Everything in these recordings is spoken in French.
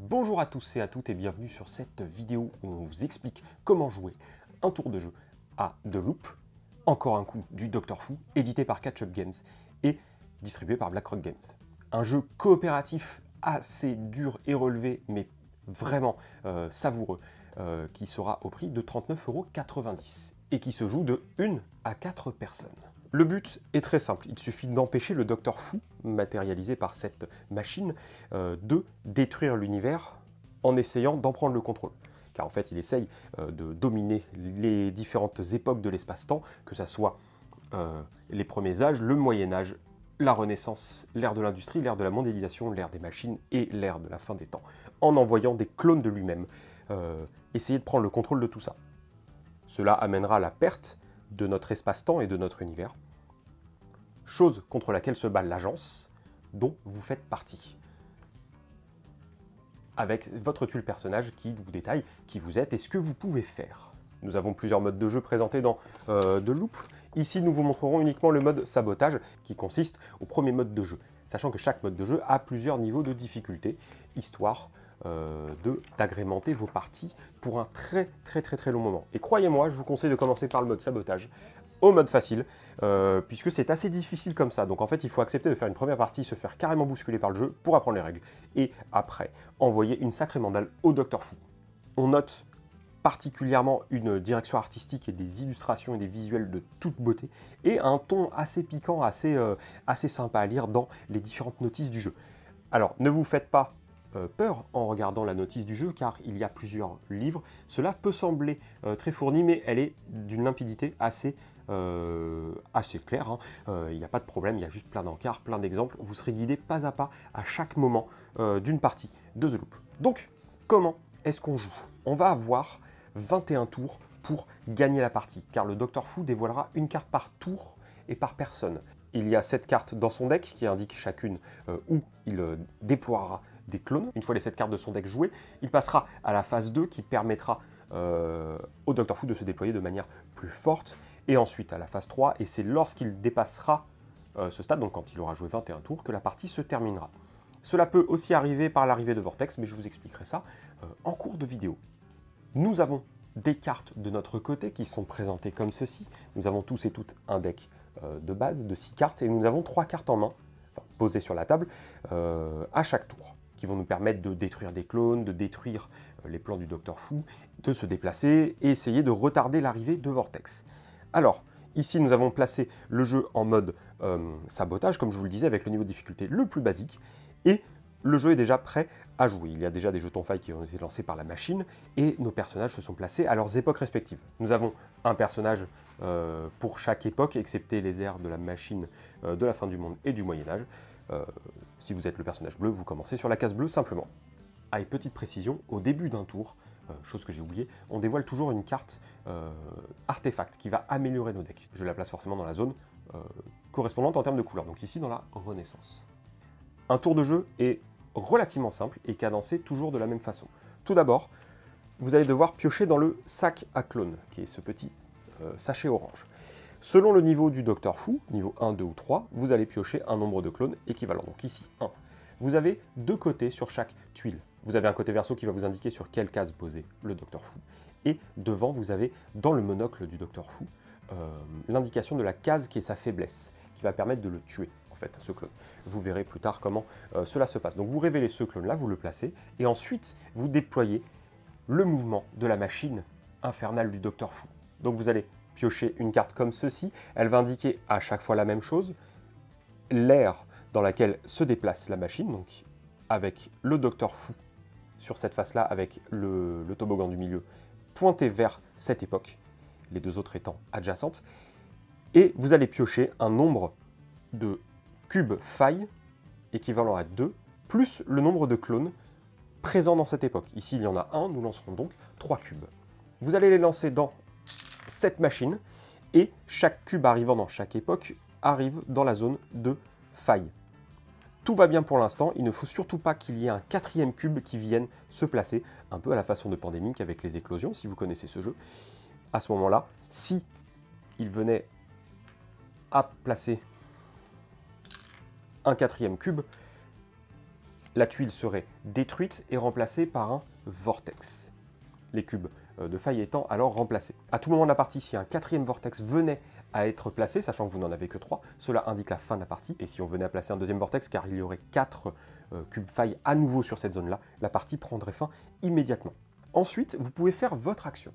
Bonjour à tous et à toutes et bienvenue sur cette vidéo où on vous explique comment jouer un tour de jeu à The Loop, encore un coup du Dr Foo, édité par Catch Up Games et distribué par BlackRock Games. Un jeu coopératif assez dur et relevé, mais vraiment savoureux, qui sera au prix de 39,90 € et qui se joue de 1 à 4 personnes. Le but est très simple, il suffit d'empêcher le Dr Foo, matérialisé par cette machine, de détruire l'univers en essayant d'en prendre le contrôle. Car en fait, il essaye de dominer les différentes époques de l'espace-temps, que ce soit les premiers âges, le Moyen-Âge, la Renaissance, l'ère de l'industrie, l'ère de la mondialisation, l'ère des machines et l'ère de la fin des temps, en envoyant des clones de lui-même essayer de prendre le contrôle de tout ça. Cela amènera la perte de notre espace-temps et de notre univers, chose contre laquelle se bat l'agence, dont vous faites partie. Avec votre tuile personnage qui vous détaille qui vous êtes et ce que vous pouvez faire. Nous avons plusieurs modes de jeu présentés dans The Loop. Ici, nous vous montrerons uniquement le mode sabotage, qui consiste au premier mode de jeu, sachant que chaque mode de jeu a plusieurs niveaux de difficulté, histoire d'agrémenter vos parties pour un très long moment. Et croyez-moi, je vous conseille de commencer par le mode sabotage, au mode facile, puisque c'est assez difficile comme ça. Donc en fait, il faut accepter de faire une première partie, se faire carrément bousculer par le jeu pour apprendre les règles. Et après, envoyer une sacrée mandale au Dr Foo. On note particulièrement une direction artistique et des illustrations et des visuels de toute beauté, et un ton assez piquant, assez sympa à lire dans les différentes notices du jeu. Alors, ne vous faites pas peur en regardant la notice du jeu, car il y a plusieurs livres. Cela peut sembler très fourni, mais elle est d'une limpidité assez claire. Il n'y a pas de problème, il y a juste plein d'encarts, plein d'exemples. Vous serez guidé pas à chaque moment d'une partie de The Loop. Donc, comment est-ce qu'on joue? On va avoir 21 tours pour gagner la partie, car le Dr Foo dévoilera une carte par tour et par personne. Il y a 7 cartes dans son deck qui indiquent chacune où il déploiera des clones. Une fois les 7 cartes de son deck jouées, il passera à la phase 2 qui permettra au Dr Foo de se déployer de manière plus forte, et ensuite à la phase 3, et c'est lorsqu'il dépassera ce stade, donc quand il aura joué 21 tours, que la partie se terminera. Cela peut aussi arriver par l'arrivée de Vortex, mais je vous expliquerai ça en cours de vidéo. Nous avons des cartes de notre côté qui sont présentées comme ceci. Nous avons tous et toutes un deck de base de 6 cartes, et nous avons 3 cartes en main, enfin, posées sur la table, à chaque tour, qui vont nous permettre de détruire des clones, de détruire les plans du Dr Foo, de se déplacer et essayer de retarder l'arrivée de Vortex. Alors, ici nous avons placé le jeu en mode sabotage, comme je vous le disais, avec le niveau de difficulté le plus basique, et le jeu est déjà prêt à jouer. Il y a déjà des jetons failles qui ont été lancés par la machine, et nos personnages se sont placés à leurs époques respectives. Nous avons un personnage pour chaque époque, excepté les ères de la machine de la fin du monde et du Moyen-Âge. Si vous êtes le personnage bleu, vous commencez sur la case bleue simplement. Ah, et petite précision, au début d'un tour, chose que j'ai oublié, on dévoile toujours une carte artefact qui va améliorer nos decks. Je la place forcément dans la zone correspondante en termes de couleur, donc ici dans la Renaissance. Un tour de jeu est relativement simple et cadencé toujours de la même façon. Tout d'abord, vous allez devoir piocher dans le sac à clones, qui est ce petit sachet orange. Selon le niveau du Dr Foo, niveau 1, 2 ou 3, vous allez piocher un nombre de clones équivalent. Donc ici, 1. Vous avez 2 côtés sur chaque tuile. Vous avez un côté verso qui va vous indiquer sur quelle case poser le Dr Foo. Et devant, vous avez, dans le monocle du Dr Foo, l'indication de la case qui est sa faiblesse, qui va permettre de le tuer, en fait, ce clone. Vous verrez plus tard comment cela se passe. Donc vous révélez ce clone-là, vous le placez, et ensuite, vous déployez le mouvement de la machine infernale du Dr Foo. Donc vous allez piocher une carte comme ceci, elle va indiquer à chaque fois la même chose, l'ère dans laquelle se déplace la machine, donc avec le Dr Foo sur cette face-là, avec le toboggan du milieu pointé vers cette époque, les deux autres étant adjacentes, et vous allez piocher un nombre de cubes failles équivalent à 2, plus le nombre de clones présents dans cette époque. Ici, il y en a un, nous lancerons donc 3 cubes. Vous allez les lancer dans cette machine, et chaque cube arrivant dans chaque époque arrive dans la zone de faille. Tout va bien pour l'instant, il ne faut surtout pas qu'il y ait un 4e cube qui vienne se placer, un peu à la façon de Pandemic avec les éclosions, si vous connaissez ce jeu. À ce moment-là, si il venait à placer un 4e cube, la tuile serait détruite et remplacée par un vortex. Les cubes de faille étant alors remplacés. À tout moment de la partie, si un quatrième vortex venait à être placé, sachant que vous n'en avez que 3, cela indique la fin de la partie. Et si on venait à placer un deuxième vortex, car il y aurait 4 cubes faille à nouveau sur cette zone-là, la partie prendrait fin immédiatement. Ensuite, vous pouvez faire votre action.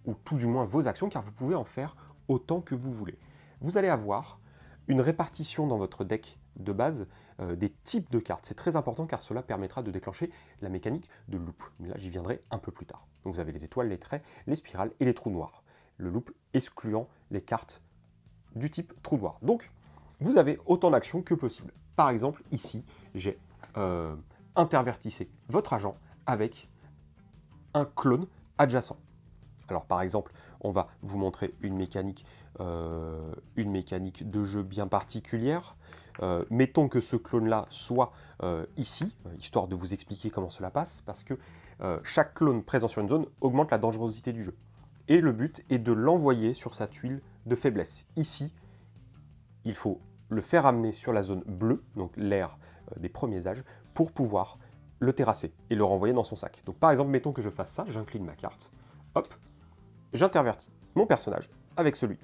Ou tout du moins vos actions, car vous pouvez en faire autant que vous voulez. Vous allez avoir une répartition dans votre deck de base des types de cartes. C'est très important car cela permettra de déclencher la mécanique de loop. Mais là, j'y viendrai un peu plus tard. Donc vous avez les étoiles, les traits, les spirales et les trous noirs. Le loop excluant les cartes du type trou noir. Donc, vous avez autant d'actions que possible. Par exemple, ici, j'ai intervertissé votre agent avec un clone adjacent. Alors par exemple, on va vous montrer une mécanique de jeu bien particulière. Mettons que ce clone-là soit ici, histoire de vous expliquer comment cela passe, parce que chaque clone présent sur une zone augmente la dangerosité du jeu. Et le but est de l'envoyer sur sa tuile de faiblesse. Ici, il faut le faire amener sur la zone bleue, donc l'ère des premiers âges, pour pouvoir le terrasser et le renvoyer dans son sac. Donc par exemple, mettons que je fasse ça, j'incline ma carte, hop, j'intervertis mon personnage avec celui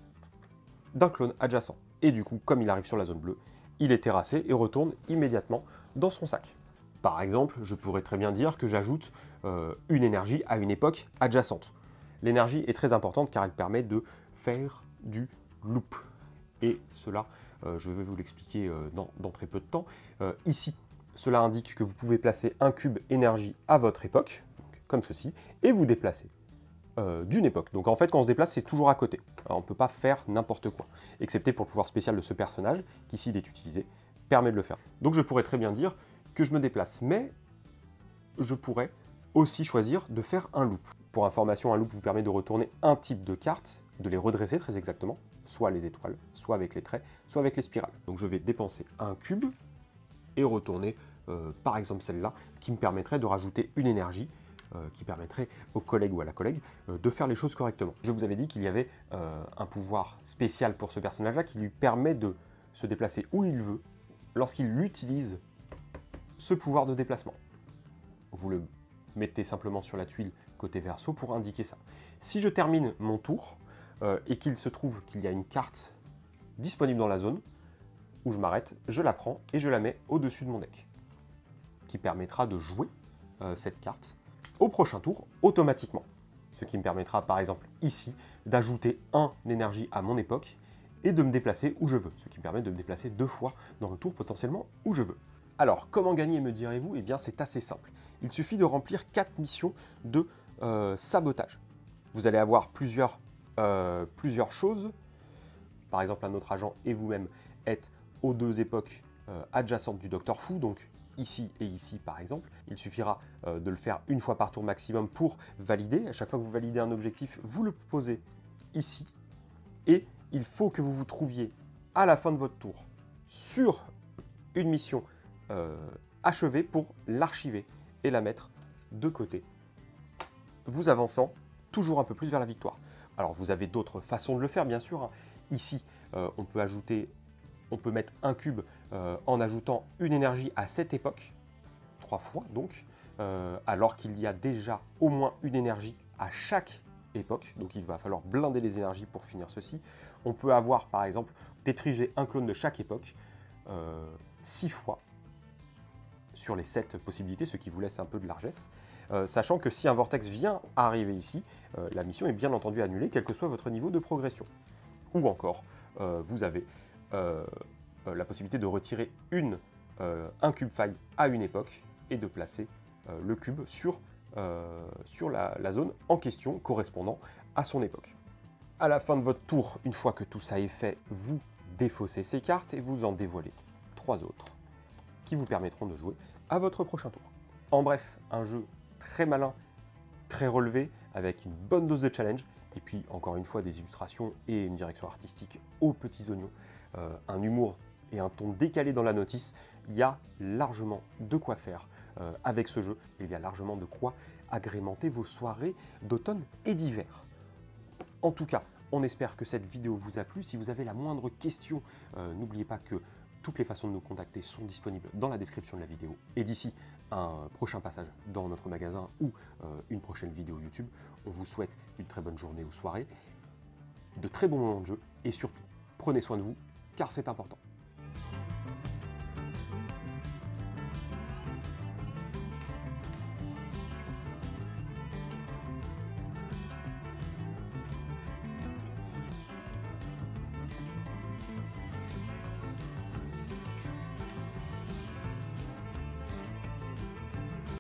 d'un clone adjacent. Et du coup, comme il arrive sur la zone bleue, il est terrassé et retourne immédiatement dans son sac. Par exemple, je pourrais très bien dire que j'ajoute une énergie à une époque adjacente. L'énergie est très importante car elle permet de faire du loop. Et cela, je vais vous l'expliquer dans très peu de temps. Ici, cela indique que vous pouvez placer un cube énergie à votre époque, donc comme ceci, et vous déplacer d'une époque. Donc en fait, quand on se déplace, c'est toujours à côté. Alors, on ne peut pas faire n'importe quoi, excepté pour le pouvoir spécial de ce personnage, qui s'il est utilisé, permet de le faire. Donc je pourrais très bien dire que je me déplace, mais je pourrais aussi choisir de faire un loop. Pour information, un loop vous permet de retourner un type de carte, de les redresser très exactement, soit les étoiles, soit avec les traits, soit avec les spirales. Donc je vais dépenser un cube et retourner par exemple celle-là, qui me permettrait de rajouter une énergie, qui permettrait au collègue ou à la collègue de faire les choses correctement. Je vous avais dit qu'il y avait un pouvoir spécial pour ce personnage-là qui lui permet de se déplacer où il veut lorsqu'il utilise ce pouvoir de déplacement. Vous le mettez simplement sur la tuile côté verso pour indiquer ça. Si je termine mon tour et qu'il se trouve qu'il y a une carte disponible dans la zone où je m'arrête, je la prends et je la mets au-dessus de mon deck, qui permettra de jouer cette carte au prochain tour automatiquement. Ce qui me permettra par exemple ici d'ajouter un énergie à mon époque et de me déplacer où je veux. Ce qui me permet de me déplacer 2 fois dans le tour potentiellement où je veux. Alors comment gagner me direz-vous? Eh bien c'est assez simple. Il suffit de remplir 4 missions de sabotage. Vous allez avoir plusieurs choses. Par exemple un autre agent et vous-même êtes aux 2 époques adjacentes du Docteur Fou, donc ici et ici par exemple. Il suffira de le faire une fois par tour maximum pour valider. À chaque fois que vous validez un objectif, vous le posez ici. Et il faut que vous vous trouviez à la fin de votre tour sur une mission achevée pour l'archiver et la mettre de côté, vous avançant toujours un peu plus vers la victoire. Alors vous avez d'autres façons de le faire bien sûr. Ici, on peut mettre un cube en ajoutant une énergie à cette époque, 3 fois donc, alors qu'il y a déjà au moins une énergie à chaque époque, donc il va falloir blinder les énergies pour finir ceci. On peut avoir par exemple détruire un clone de chaque époque 6 fois sur les 7 possibilités, ce qui vous laisse un peu de largesse. Sachant que si un vortex vient arriver ici, la mission est bien entendu annulée, quel que soit votre niveau de progression. Ou encore, vous avez la possibilité de retirer un cube faille à une époque et de placer le cube sur la zone en question correspondant à son époque. À la fin de votre tour, une fois que tout ça est fait, vous défaussez ces cartes et vous en dévoilez 3 autres qui vous permettront de jouer à votre prochain tour. En bref, un jeu très malin, très relevé, avec une bonne dose de challenge, et puis encore une fois des illustrations et une direction artistique aux petits oignons, un humour et un ton décalé dans la notice. Il y a largement de quoi faire avec ce jeu, et il y a largement de quoi agrémenter vos soirées d'automne et d'hiver. En tout cas, on espère que cette vidéo vous a plu. Si vous avez la moindre question, n'oubliez pas que toutes les façons de nous contacter sont disponibles dans la description de la vidéo. Et d'ici un prochain passage dans notre magasin ou une prochaine vidéo YouTube, on vous souhaite une très bonne journée ou soirée, de très bons moments de jeu et surtout, prenez soin de vous car c'est important.